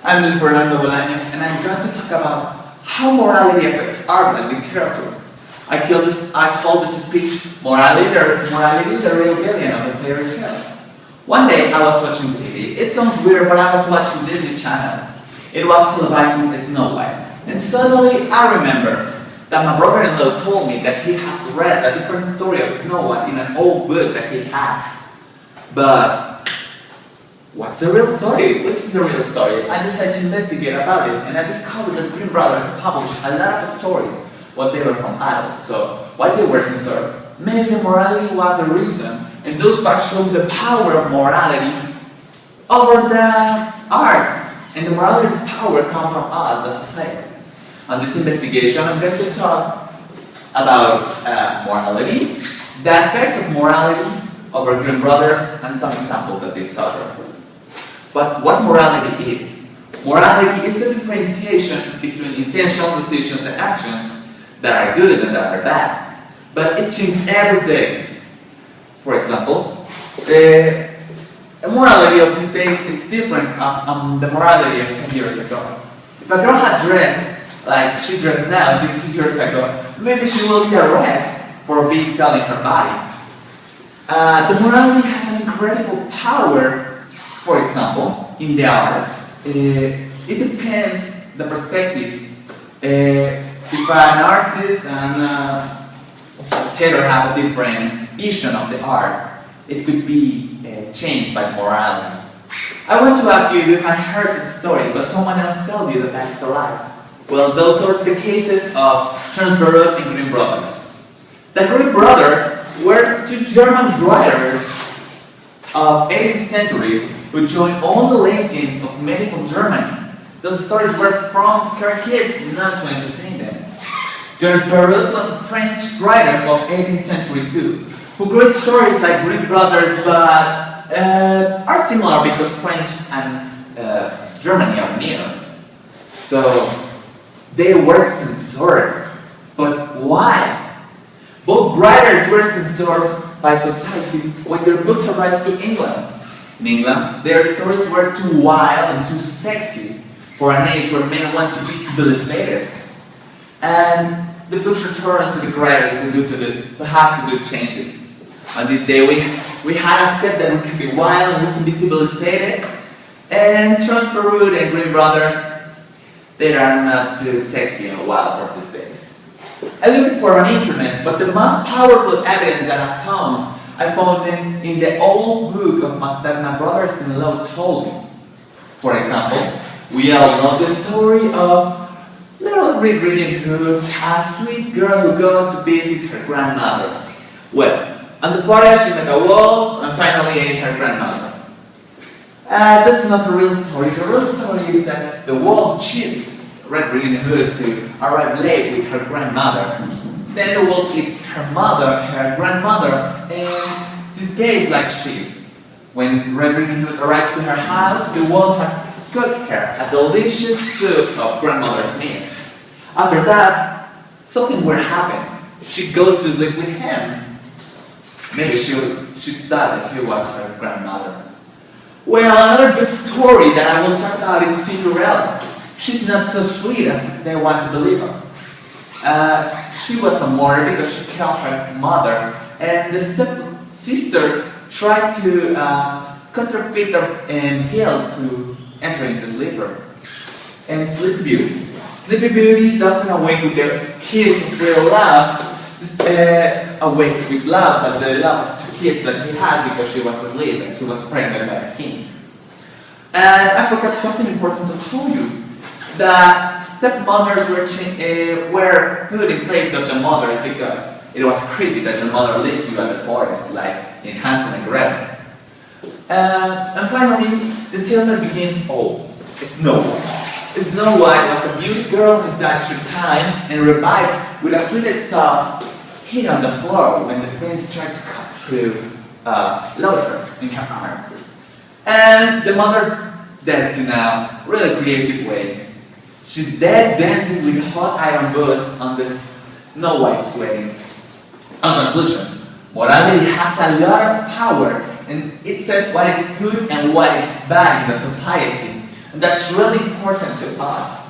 I'm Luis Fernando Bolaños, and I'm going to talk about how morality affects art and literature. I call this speech Morality, the Real Villian of the Fairy Tales. One day I was watching TV. It sounds weird, but I was watching Disney Channel. It was televising Snow White. And suddenly I remember that my brother-in-law told me that he had read a different story of Snow White in an old book that he has. But what's the real story? Which is the real story? I decided to investigate about it, and I discovered that Grimm brothers published a lot of stories when they were from adults. So why they were censored? Maybe the morality was the reason, and those facts shows the power of morality over the art. And the morality's power comes from us, the society. On this investigation, I'm going to talk about morality, the effects of morality over Grimm brothers, and some examples that they suffer. But what morality is? Morality is the differentiation between intentional decisions and actions that are good and that are bad. But it changes every day. For example, the morality of these days is different from the morality of 10 years ago. If a girl had dressed like she dressed now 60 years ago, maybe she will be arrested for selling her body. The morality has an incredible power. For example, in the art, it depends the perspective. If an artist and a spectator have a different vision of the art, it could be changed by morality. I want to ask you if you have heard the story, but someone else told you that it's a lie. Well, those are the cases of Charles Perrault and Grimm brothers. The Grimm brothers were two German writers of 18th century who joined all the legends of medieval Germany. Those stories were from scare kids, not to entertain them. Charles Perrault was a French writer of 18th century too, who wrote stories like Grimm brothers, but are similar because French and Germany are near. So they were censored. But why? Both writers were censored by society when their books arrived to England. In England, their stories were too wild and too sexy for an age where men want to be civilized. And the books returned to the writers who had to do changes. On this day, we had accepted that we can be wild and we can be civilized. And Charles Perrault and Grimm brothers, they are not too sexy and wild for these days. I looked for on the internet, but the most powerful evidence that I found in the old book that my brothers-in-law told me. For example, we all know the story of Little Red Riding Hood, a sweet girl who goes to visit her grandmother. Well, on the forest she met a wolf and finally ate her grandmother. That's not the real story. The real story is that the wolf cheats Red Riding Hood to arrive late with her grandmother. Then the wolf eats her grandmother, and this day is like sheep. When Red Riding Hood arrives to her house, the wolf had cooked her a delicious soup of grandmother's meat. After that, something weird happens. She goes to sleep with him. Maybe she thought that he was her grandmother. Well, another good story that I will talk about is Cinderella. She's not so sweet as they want to believe us. She was a martyr because she killed her mother, and the step-sisters tried to counterfeit her and heal to enter into sleeper. And Sleepy Beauty. Sleepy Beauty doesn't awake with the kiss of real love, just awakes with love, but the love of two kids that he had because she was asleep and she was pregnant by the king. And I forgot something important to tell you. The stepmothers were put in place of the mothers because it was creepy that the mother leaves you at the forest, like in Hansel and Gretel. And finally, the tale that begins all. Snow White. Snow White was a beauty girl who died 3 times and revives with a sweet soft hit on the floor when the prince tried to load her in her arms. And the mother danced in a really creative way. She's dead dancing with hot iron boots on this Snow White's wedding. On conclusion, morality has a lot of power, and it says what is good and what is bad in the society. And that's really important to us.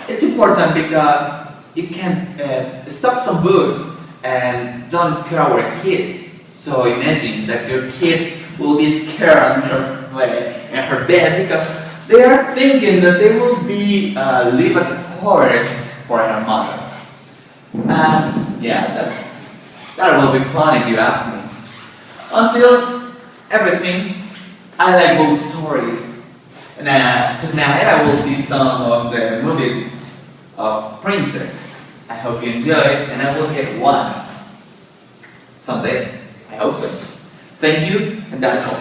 It's important because it can stop some books and don't scare our kids. So imagine that your kids will be scared in her bed because they are thinking that they will be live at the forest for her mother. Yeah, that will be fun if you ask me. Until everything, I like both stories. And tonight I will see some of the movies of Princess. I hope you enjoy it, and I will get one someday. I hope so. Thank you, and that's all.